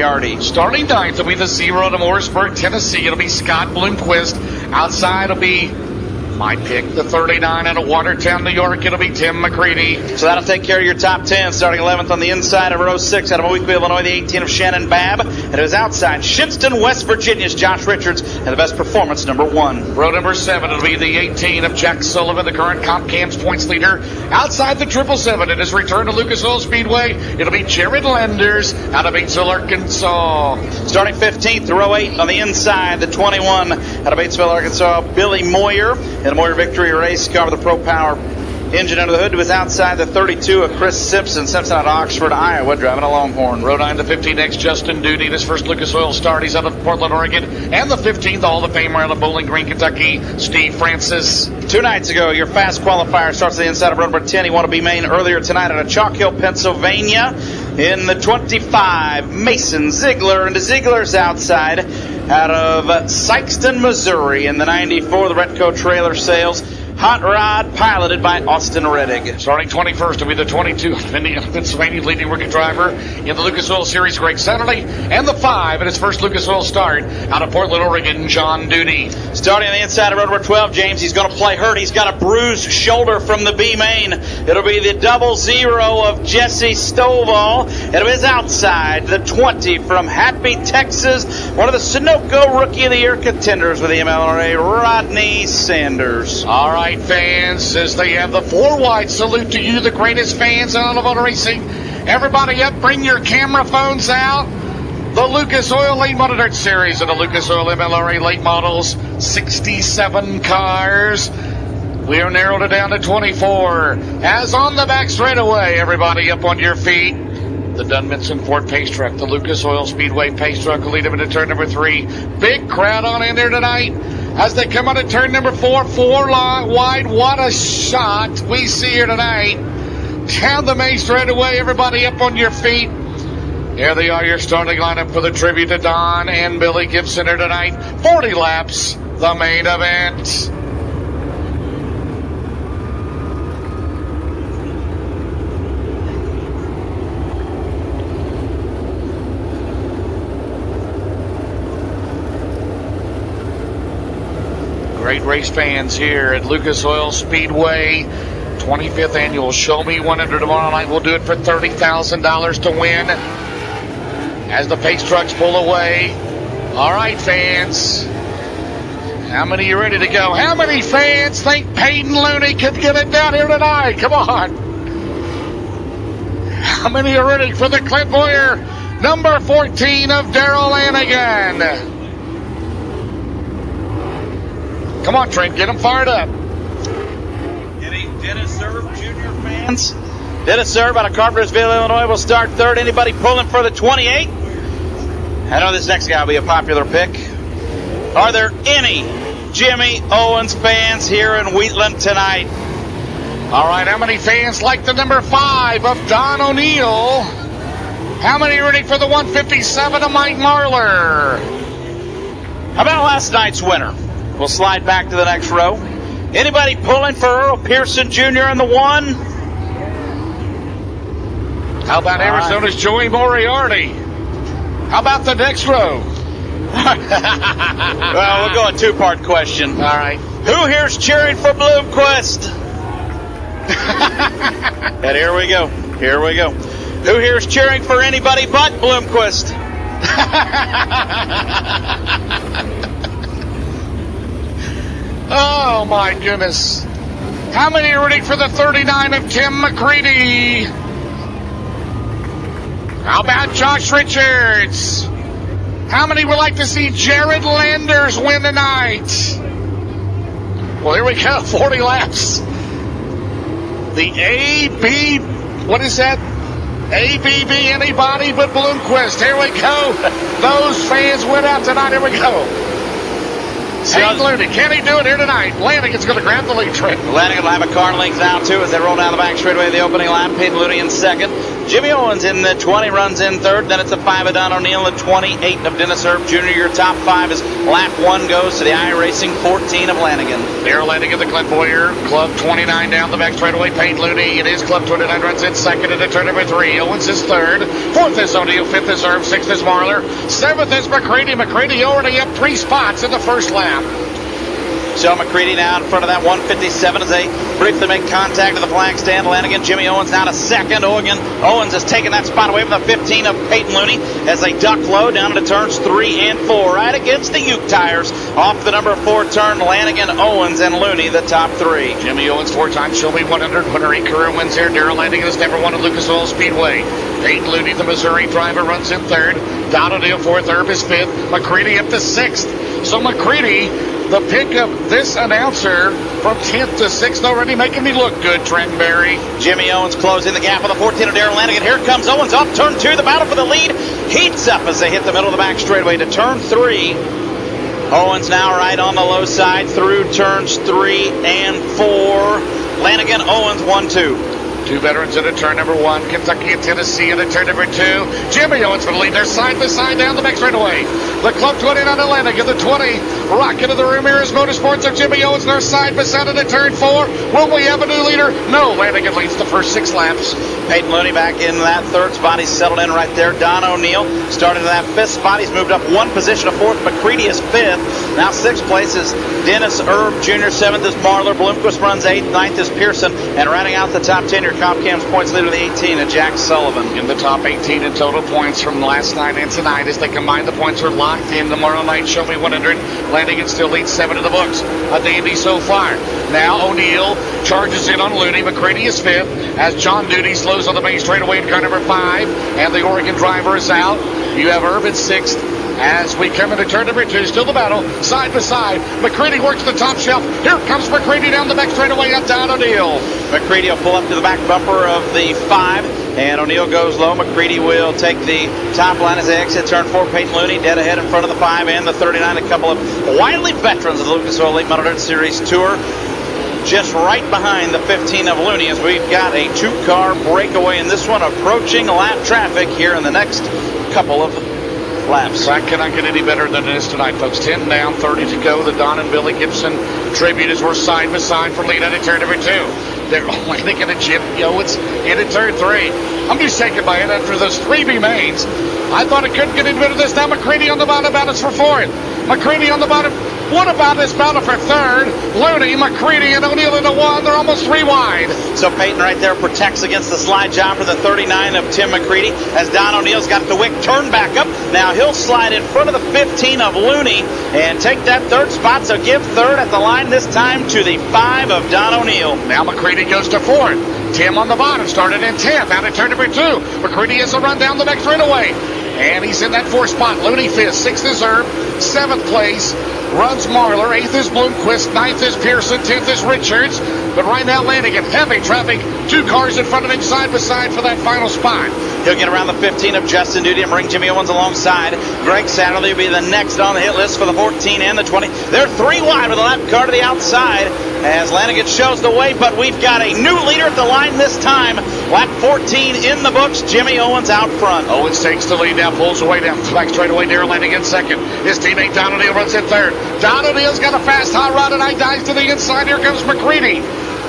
Moriarty. Starting ninth will be the 0 to Morrisburg, Tennessee. It'll be Scott Bloomquist. Outside will be my pick, the 39 out of Watertown, New York. It'll be Tim McCreadie. So that'll take care of your top 10. Starting 11th on the inside of row 6 out of Mowickley, Illinois, the 18 of Shannon Babb. And it was outside Shinston, West Virginia's Josh Richards, and the best performance, number 1. Row number 7, it'll be the 18 of Jack Sullivan, the current Comp Cam's points leader. Outside the 777 in his return to Lucas Oil Speedway, it'll be Jared Lenders out of Batesville, Arkansas. Starting 15th, row 8 on the inside, the 21 out of Batesville, Arkansas, Billy Moyer. In a Moyer victory race car with a Pro Power engine under the hood. Was outside the 32 of Chris Simpson out of Oxford, Iowa, driving a Longhorn. Row 9, the 15X Justin Duty, his first Lucas Oil start. He's out of Portland, Oregon. And the 15th Hall of Famer out of Bowling Green, Kentucky, Steve Francis. 2 nights ago, your fast qualifier starts at the inside of row number 10. He won a B main earlier tonight out of Chalk Hill, Pennsylvania. In the 25, Mason Ziegler, and the Ziegler's outside out of Sikeston, Missouri. In the 94, the Retco Trailer Sales Hot Rod, piloted by Austin Reddick. Starting 21st will be the 22 of Indiana, Pennsylvania, leading rookie driver in the Lucas Oil Series, Greg Satterley, and the 5 in his first Lucas Oil start out of Portland, Oregon, John Duty. Starting on the inside of row number 12, James, he's going to play hurt. He's got a bruised shoulder from the B main. It'll be the 00 of Jesse Stovall. It is outside the 20 from Happy, Texas. One of the Sunoco Rookie of the Year contenders with the MLRA, Rodney Sanders. All right, fans, as they have the 4 wide salute to you, the greatest fans in automotive racing. Everybody up, bring your camera phones out. The Lucas Oil Late Model Dirt Series and the Lucas Oil MLRA Late Models, 67 cars. We are narrowed it down to 24. As on the back straightaway, everybody up on your feet. The Dunmanson Ford Pace Truck, the Lucas Oil Speedway Pace Truck will lead them into turn number 3. Big crowd on in there tonight as they come out of turn number 4, 4 wide. What a shot we see here tonight. Down the main straightaway, everybody up on your feet. Here they are, your starting lineup for the tribute to Don and Billy Gibson here tonight. 40 laps, the main event. Great race fans here at Lucas Oil Speedway. 25th annual Show Me 100 tomorrow night. We'll do it for $30,000 to win as the pace trucks pull away. All right, fans. How many are ready to go? How many fans think Peyton Looney could get it down here tonight? Come on. How many are ready for the Clint Boyer number 14 of Darrell Lanigan? Come on, Trent, get them fired up. Any Dennis Serve Jr. fans? Dennis Serve out of Carpentersville, Illinois will start third. Anybody pulling for the 28? I know this next guy will be a popular pick. Are there any Jimmy Owens fans here in Wheatland tonight? All right, how many fans like the number 5 of Don O'Neill? How many are ready for the 157 of Mike Marlar? How about last night's winner? We'll slide back to the next row. Anybody pulling for Earl Pearson Jr. in the 1? How about Arizona's Joey Moriarty? How about the next row? Well, we'll go a 2-part question. All right. Who here's cheering for Bloomquist? And here we go. Here we go. Who here's cheering for anybody but Bloomquist? Oh, my goodness. How many are ready for the 39 of Tim McCreadie? How about Josh Richards? How many would like to see Jared Landers win tonight? Well, here we go, 40 laps. The AB, what is that? ABB, anybody but Bloomquist. Here we go. Those fans went out tonight. Here we go. Hey, Looney, can he do it here tonight? Lanigan's going to grab the lead, Trent. Lanigan will have a car length now, too, as they roll down the back straightaway of the opening lap. Peyton Looney in second. Jimmy Owens in the 20 runs in third. Then it's a 5 of Don O'Neill, the 28 of Dennis Erb Jr. Your top 5 is lap 1 goes to the iRacing 14 of Lanigan. Darrell Lanigan, the Clint Boyer, Club 29 down the back straightaway. Payne Looney, it is Club 29 runs in second into turn number 3. Owens is third. Fourth is O'Neill. Fifth is Erb. Sixth is Marlar. Seventh is McCreadie. McCreadie already up 3 spots in the first lap. So McCreadie now in front of that 157 as they briefly make contact at the flag stand. Lanigan, Jimmy Owens now to second. Owens has taken that spot away from the 15 of Peyton Looney as they duck low down into turns 3 and 4. Right against the Uke tires. Off the number 4 turn, Lanigan, Owens, and Looney, the top 3. Jimmy Owens, 4-time ShowMe100 winner. 8 career wins here. Darrell Lanigan is number 1 at Lucas Oil Speedway. Peyton Looney, the Missouri driver, runs in third. Don O'Neill, 4th. Erb is 5th. McCreadie up to 6th. So McCreadie, the pick of this announcer from 10th to 6th, already making me look good, Trent Berry. Jimmy Owens closing the gap on the 14 of Darrell Lanigan. Here comes Owens off turn 2. The battle for the lead heats up as they hit the middle of the back straightaway to turn 3. Owens now right on the low side through turns 3 and 4. Lanigan, Owens, 1-2. 2 veterans into turn number 1. Kentucky and Tennessee into turn number 2. Jimmy Owens for the lead. They're side by side down the back straightaway. The Club 29 Atlantic at the 20. Rocket of the Ramirez Motorsports of Jimmy Owens. They're side by side into turn 4. Will we have a new leader? No. Lanigan leads the first 6 laps. Peyton Looney back in that 3rd spot. He's settled in right there. Don O'Neill started in that 5th spot. He's moved up 1 position to 4th. McCreadie is 5th. Now 6th place is Dennis Erb Jr. 7th is Marlar. Bloomquist runs 8th. 9th is Pearson. And rounding out the top 10, your Comp Cam's points leader, the 18 of Jack Sullivan. In the top 18 in total points from last night and tonight as they combine the points are locked in. Tomorrow night, Show Me 100. Lanigan still leads 7 in the books. A dandy so far. Now O'Neill charges in on Looney. McCreadie is 5th as John Duty slows on the main straightaway in car number 5. And the Oregon driver is out. You have Erb at 6th. As we come into turn number 2, still the battle, side by side. McCreadie works the top shelf. Here comes McCreadie down the back straightaway up down O'Neill. McCreadie will pull up to the back bumper of the 5, and O'Neill goes low. McCreadie will take the top line as they exit turn 4. Peyton Looney dead ahead in front of the 5 and the 39. A couple of wily veterans of the Lucas Oil MLRA Series Tour. Just right behind the 15 of Looney as we've got a 2-car breakaway in this one, approaching lap traffic here in the next couple of laps. Track cannot get any better than it is tonight, folks. 10 down, 30 to go. The Don and Billy Gibson tribute as we're side by side for lead out of turn number 2. They're only thinking of Jimmy Owens into turn 3. I'm just shaken by it after those 3 B-mains. I thought it couldn't get any better this time. McCreadie on the bottom, battles for 4th. McCreadie on the bottom. What about this battle for 3rd? Looney, McCreadie, and O'Neill into 1. They're almost 3 wide. So Peyton right there protects against the slide job for the 39 of Tim McCreadie as Don O'Neill's got the wick turned back up. Now he'll slide in front of the 15 of Looney and take that 3rd spot. So give 3rd at the line this time to the 5 of Don O'Neill. Now McCreadie goes to 4th. Tim on the bottom started in 10th. Out of turn number 2. McCreadie has a run down the back straightaway. And he's in that 4th spot. Looney 5th. 6th is Erb. 7th place runs Marlar. 8th is Bloomquist. 9th is Pearson. 10th is Richards. But right now Lanigan, heavy traffic. 2 cars in front of him side by side for that final spot. He'll get around the 15 of Justin Duty and bring Jimmy Owens alongside. Greg Satterley will be the next on the hit list for the 14 and the 20. They're 3 wide with a lap car to the outside as Lanigan shows the way, but we've got a new leader at the line this time. Lap 14 in the books, Jimmy Owens out front. Owens takes the lead now, pulls away down back straightaway. Darrell Lanigan second. His teammate Don O'Neill runs in 3rd. Don O'Neill's got a fast hot rod and I dives to the inside. Here comes McCreadie.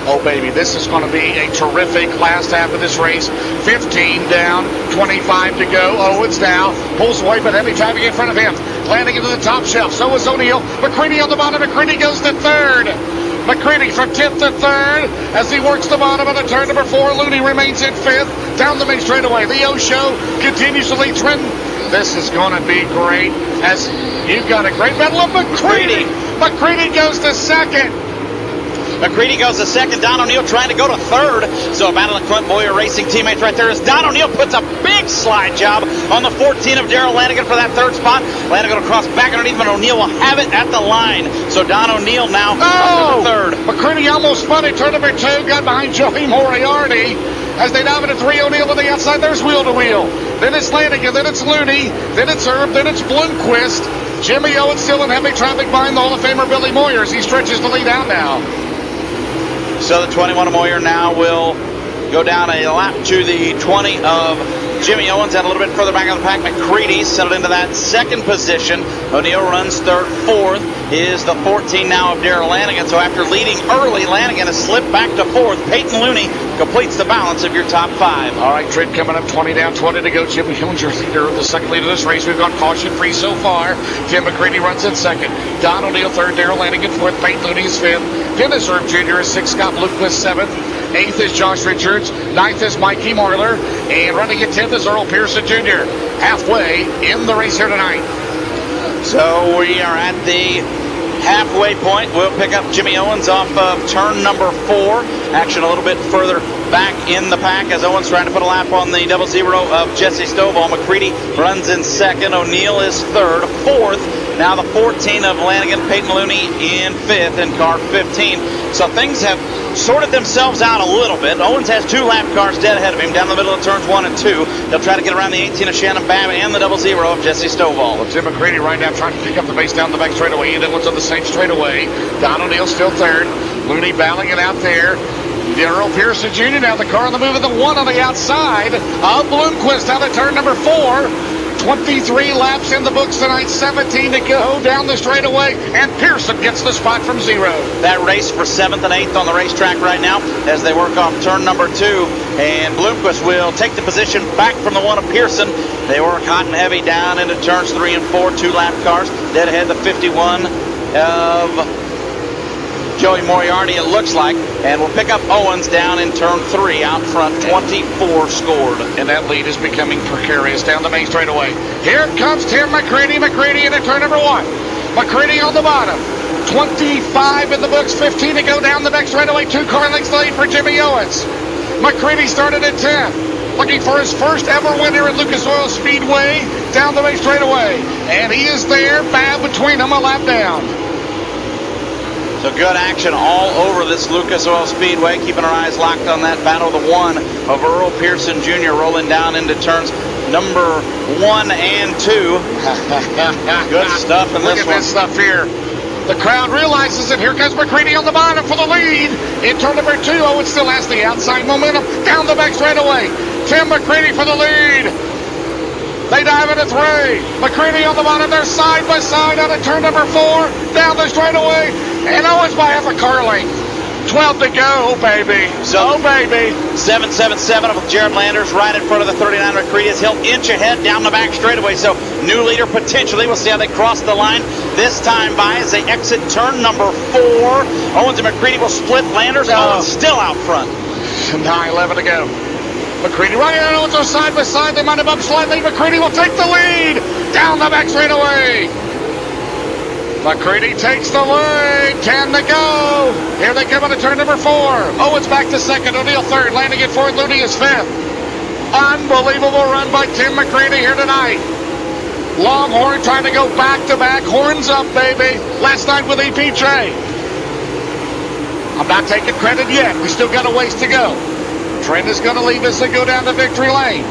Oh, baby, this is going to be a terrific last half of this race. 15 down, 25 to go. Owens now pulls away, but heavy traffic in front of him. Landing into the top shelf. So is O'Neill. McCreadie on the bottom. McCreadie goes to 3rd. McCreadie from 10th to 3rd as he works the bottom of the turn number 4. Looney remains in 5th. Down the main straightaway. The O Show continues to lead Trenton. This is going to be great as you've got a great battle of McCreadie. McCreadie goes to 2nd. McCreadie goes to 2nd. Don O'Neill trying to go to 3rd. So a battle of Clint Boyer Racing teammates right there as Don O'Neill puts a big slide job on the 14 of Darrell Lanigan for that 3rd spot. Lanigan will cross back underneath, but O'Neill will have it at the line. So Don O'Neill now under the 3rd. McCreadie almost spun it. Turn number 2 got behind Joey Moriarty as they dive into 3. O'Neill on the outside. There's wheel to wheel. Then it's Lanigan. Then it's Looney. Then it's Erb. Then it's Bloomquist. Jimmy Owens still in heavy traffic behind the Hall of Famer Billy Moyer as he stretches the lead out now. So the 21 of Moyer now will go down a lap to the 20 of Jimmy Owens, and a little bit further back on the pack, McCreadie settled into that second position. O'Neill runs third. Fourth is the 14 now of Darrell Lanigan. So after leading early, Lanigan has slipped back to fourth. Peyton Looney completes the balance of your top five. All right, Trent coming up, 20 down, 20 to go. Jimmy Owens, your leader, the second lead of this race. We've gone caution-free so far. Tim McCreadie runs in second. Don O'Neill third. Darrell Lanigan fourth. Peyton Looney is fifth. Dennis Herb Jr. is sixth. Scott Bloomquist seventh. Eighth is Josh Richards. Ninth is Mikey Marler. And running at 10th is Earl Pearson Jr. Halfway in the race here tonight. So we are at the halfway point. We'll pick up Jimmy Owens off of turn number 4. Action a little bit further back in the pack as Owens trying to put a lap on the 00 of Jesse Stovall. McCreadie runs in second. O'Neill is third. Fourth, now the 14 of Lanigan. Peyton Looney in fifth in car 15. So things have sorted themselves out a little bit. Owens has 2 lap cars dead ahead of him down the middle of turns 1 and 2. He'll try to get around the 18 of Shannon Babb and the 00 of Jesse Stovall. Well, Tim McCreadie right now trying to pick up the pace down the back straightaway. And Owens on the same straightaway. Don O'Neill still third. Looney battling it out there. Earl Pearson Jr. now the car on the move of the 1 on the outside of Bloomquist out of turn number 4. 23 laps in the books tonight, 17 to go down the straightaway, and Pearson gets the spot from 0. That race for 7th and 8th on the racetrack right now as they work off turn number 2, and Bloomquist will take the position back from the 1 of Pearson. They work hot and heavy down into turns 3 and 4, 2 lap cars. Dead ahead the 51 of Joey Moriarty, it looks like, and we'll pick up Owens down in turn 3 out front. 24 scored. And that lead is becoming precarious down the main straightaway. Here comes Tim McCreadie. McCreadie into turn number 1. McCreadie on the bottom. 25 in the books, 15 to go down the back straightaway. 2 car lengths lead for Jimmy Owens. McCreadie started at 10. Looking for his first ever win here at Lucas Oil Speedway down the main straightaway. And he is there, Babb between them, a lap down. So good action all over this Lucas Oil Speedway. Keeping our eyes locked on that battle. The 1 of Earl Pearson Jr. rolling down into turns number 1 and 2. Good stuff in this one. Look at this stuff here. The crowd realizes it. Here comes McCreadie on the bottom for the lead. In turn number 2, Owens still has the outside momentum. Down the back straightaway. Tim McCreadie for the lead. They dive into 3. McCreadie on the bottom. They're side by side out of turn number 4. Down the straightaway. And Owens by half a car length. 12 to go, baby. So, baby. 777 of Jared Landers right in front of the 39 McCreadie. He'll inch ahead down the back straightaway. So new leader potentially. We'll see how they cross the line this time by as they exit turn number 4. Owens and McCreadie will split. Landers Owens still out front. 9:11 to go. McCreadie running on Owens are side by side. They might have up slightly. McCreadie will take the lead down the back straightaway. McCreadie takes the lead. 10 to go. Here they come on to turn number 4. Owens back to second. O'Neill third. Landing at fourth. Looney is fifth. Unbelievable run by Tim McCreadie here tonight. Longhorn trying to go back to back. Horns up, baby. Last night with EP Trey. I'm not taking credit yet. We still got a ways to go. Trent is going to leave us and go down to victory lane.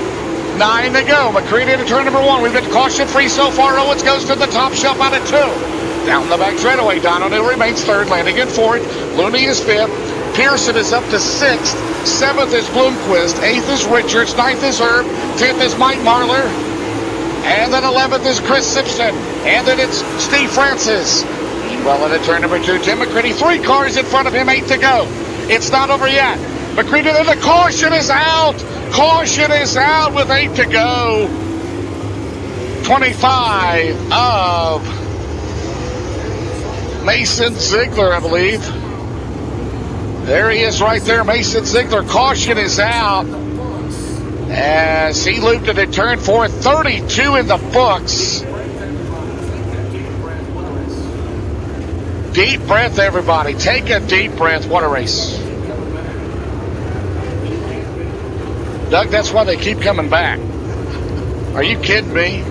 9 to go. McCreadie to turn number 1. We've been caution free so far. Owens goes to the top shelf out of 2. Down the back straightaway, Don O'Neill remains third, landing in fourth. Looney is fifth. Pearson is up to 6th. 7th is Bloomquist. 8th is Richards. 9th is Herb. 10th is Mike Marler. And then 11th is Chris Simpson. And then it's Steve Francis. Well into turn number 2, Tim McCreadie. 3 cars in front of him, 8 to go. It's not over yet. McCreadie, then the caution is out. Caution is out with 8 to go. 25 of Mason Ziegler, I believe. There he is right there, Mason Ziegler. Caution is out as he looped it at turn 4. 32 in the books. Deep breath, everybody. Take a deep breath. What a race. Doug, that's why they keep coming back. Are you kidding me?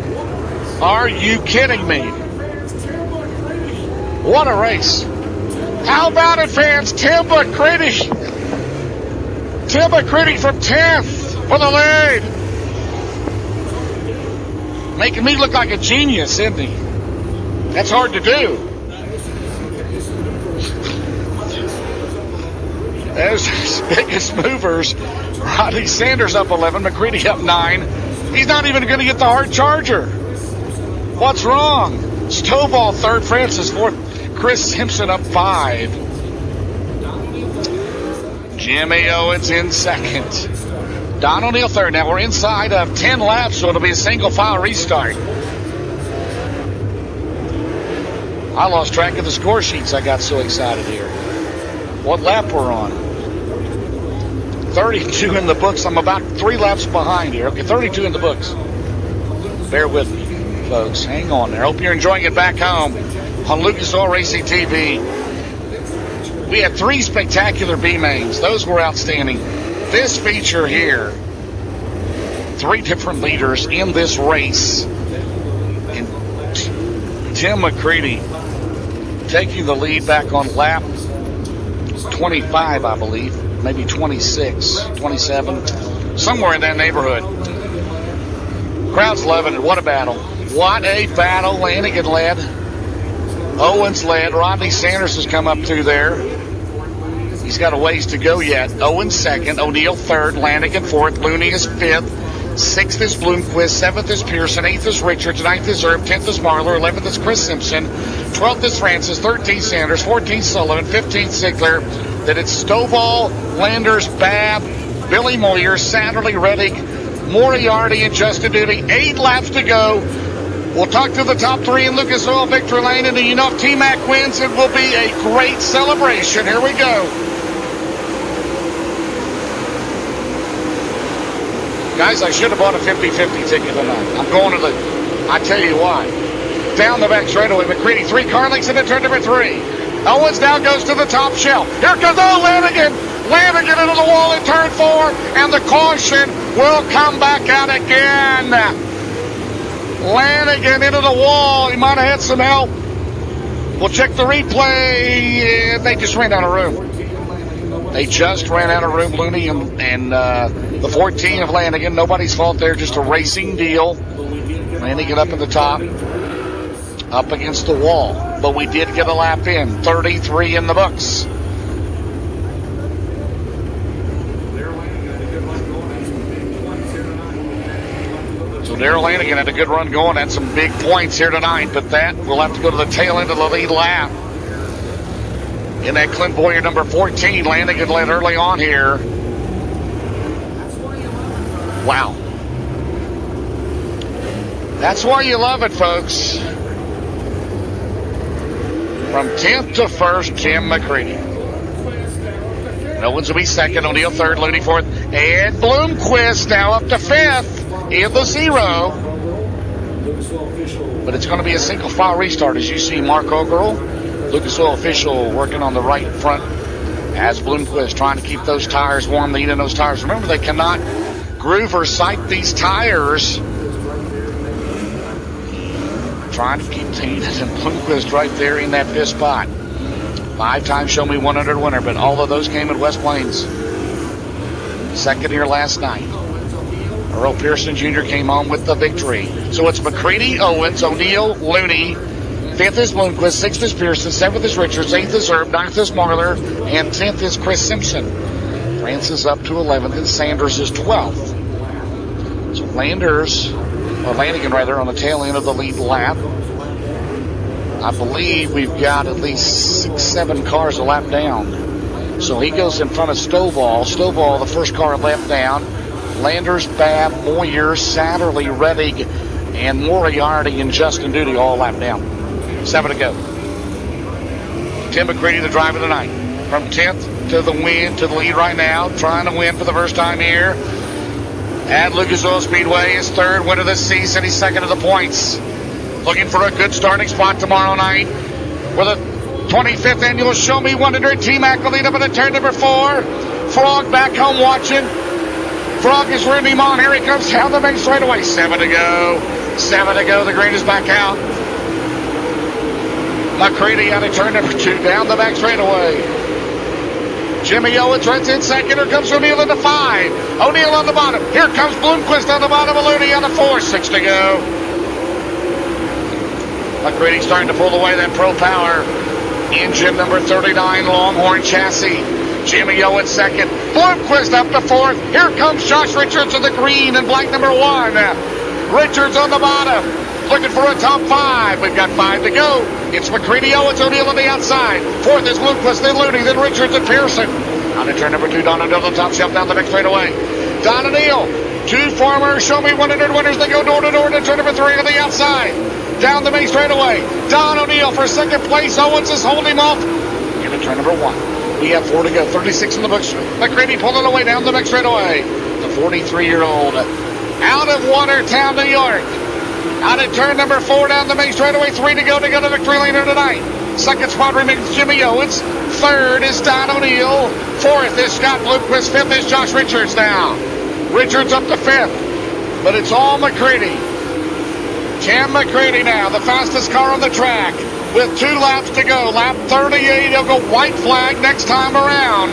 Are you kidding me? What a race. How about it, fans? Tim McCreadie. Tim McCreadie from 10th for the lead. Making me look like a genius, isn't he? That's hard to do. There's his biggest movers. Rodney Sanders up 11. McCreadie up 9. He's not even going to get the hard charger. What's wrong? Stovall third. Francis fourth. Chris Simpson up 5. Jimmy Owens in second. Don O'Neill third. Now we're inside of 10 laps, so it'll be a single file restart. I lost track of the score sheets. I got so excited here. What lap we're on? 32 in the books. I'm about 3 laps behind here. Okay, 32 in the books. Bear with me, folks. Hang on there. Hope you're enjoying it back home on Lucas Oil Racing TV. We had 3 spectacular B-mains. Those were outstanding. This feature here, 3 different leaders in this race. And Tim McCreadie taking the lead back on lap 25, I believe. Maybe 26, 27. Somewhere in that neighborhood. Crowd's loving it. What a battle. What a battle. Lanigan led. Owens led. Rodney Sanders has come up through there. He's got a ways to go yet. Owens second. O'Neill third. Lanigan fourth. Looney is fifth. 6th is Bloomquist. 7th is Pearson. 8th is Richards. 9th is Erb. 10th is Marlar. 11th is Chris Simpson. 12th is Francis. 13th Sanders. 14th Sullivan. 15th Ziegler. Then it's Stovall, Landers, Babb, Billy Moyer, Satterley, Reddick, Moriarty, and Justin Duty. 8 laps to go. We'll talk to the top 3 in Lucas Oil Victory Lane, and you know if T-Mac wins, it will be a great celebration. Here we go. Guys, I should have bought a 50-50 ticket tonight. I'm going to I tell you why. Down the back straightaway, McCreadie, 3 car lengths into turn number 3. Owens now goes to the top shelf. Here comes Lanigan. Lanigan into the wall in turn 4, and the caution will come back out again. Lanigan into the wall. He might have had some help. We'll check the replay. They just ran out of room. They just ran out of room, Looney and the 14 of Lanigan. Nobody's fault there, just a racing deal. Lanigan up at the top, up against the wall. But we did get a lap in. 33 in the books. So Darrell Lanigan had a good run going. Had some big points here tonight, but that we'll have to go to the tail end of the lead lap. In that Clint Boyer number 14, Lanigan led early on here. Wow. That's why you love it, folks. From 10th to 1st, Tim McCreadie. Owens will be second, O'Neill third, Looney fourth, and Bloomquist now up to 5th in the 0. But it's going to be a single file restart as you see Mark Ogerl, Lucas Oil official, working on the right front as Bloomquist trying to keep those tires warm, the heat in those tires. Remember, they cannot groove or sight these tires. Trying to keep Tate and Bloomquist right there in that 5th spot. 5-time Show Me 100 winner, but all of those came at West Plains. Second here last night. Earl Pearson Jr. came home with the victory. So it's McCreadie, Owens, O'Neill, Looney. 5th is Bloomquist, 6th is Pearson, 7th is Richards, 8th is Erb, 9th is Marlar, and 10th is Chris Simpson. Francis up to 11th, and Sanders is 12th. So Lanigan rather, on the tail end of the lead lap. I believe we've got at least 6-7 cars a lap down. So he goes in front of Stovall. Stovall, the first car a lap down. Landers, Babb, Moyer, Satterley, Reddick, and Moriarty and Justin Duty all lap down. 7 to go. Tim McCreadie, the driver tonight. From 10th to the lead right now. Trying to win for the first time here at Lucas Oil Speedway. His 3rd win of the season. He's 2nd of the points. Looking for a good starting spot tomorrow night for the 25th annual Show Me 100. T-Mac will lead up in the turn number 4. Frog back home watching. Frog is rooting him on. Here he comes down the main straightaway. 7 to go. 7 to go. The green is back out. McCreadie out of turn number 2. Down the back straightaway. Jimmy Owens runs in second. Here comes O'Neill into 5. O'Neill on the bottom. Here comes Bloomquist on the bottom. Looney on the 4. 6 to go. McCreadie starting to pull away that Pro Power engine number 39 Longhorn chassis. Jimmy Owens second. Bloomquist up to fourth. Here comes Josh Richards in the green and black number 1. Richards on the bottom, looking for a top 5. We've got 5 to go. It's McCreadie, Owens, O'Neill on the outside. Fourth is Bloomquist, then Looney, then Richards and Pearson. On to turn number 2, Don O'Neill on the top shelf down the back straightaway. Don O'Neill, 2 former Show Me 100 winners. They go door to door to turn number 3 on the outside. Down the main straightaway. Don O'Neill for second place. Owens is holding him off. Into turn number 1. We have 4 to go. 36 in the books. McCreadie pulling away down the back straightaway. The 43-year-old out of Watertown, New York. Out at turn number 4 down the main straightaway. 3 to go to victory lane here tonight. Second spot remains Jimmy Owens. Third is Don O'Neill. Fourth is Scott Bloomquist. Fifth is Josh Richards now. Richards up to 5th. But it's all McCreadie. Tim McCreadie now, the fastest car on the track. With 2 laps to go. Lap 38, he'll go white flag next time around.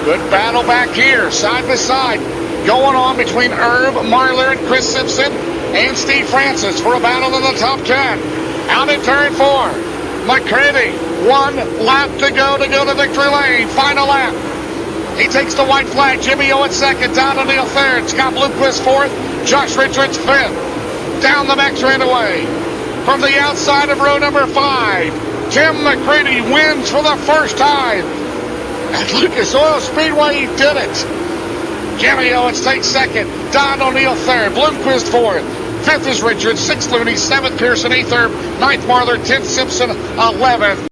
Good battle back here, side by side. Going on between Herb Marler and Chris Simpson and Steve Francis for a battle in the top 10. Out at turn 4. McCreadie, 1 lap to go to victory lane. Final lap. He takes the white flag. Jimmy Owens second. Don O'Neill third. Scott Bloomquist fourth. Josh Richards fifth. Down the back straightaway. From the outside of row number 5, Tim McCreadie wins for the first time. At Lucas Oil Speedway, he did it. Jimmy Owens takes second. Don O'Neill third. Bloomquist fourth. 5th is Richards. 6th Looney. 7th Pearson. 8th Herb. 9th Marler. 10th Simpson. 11th.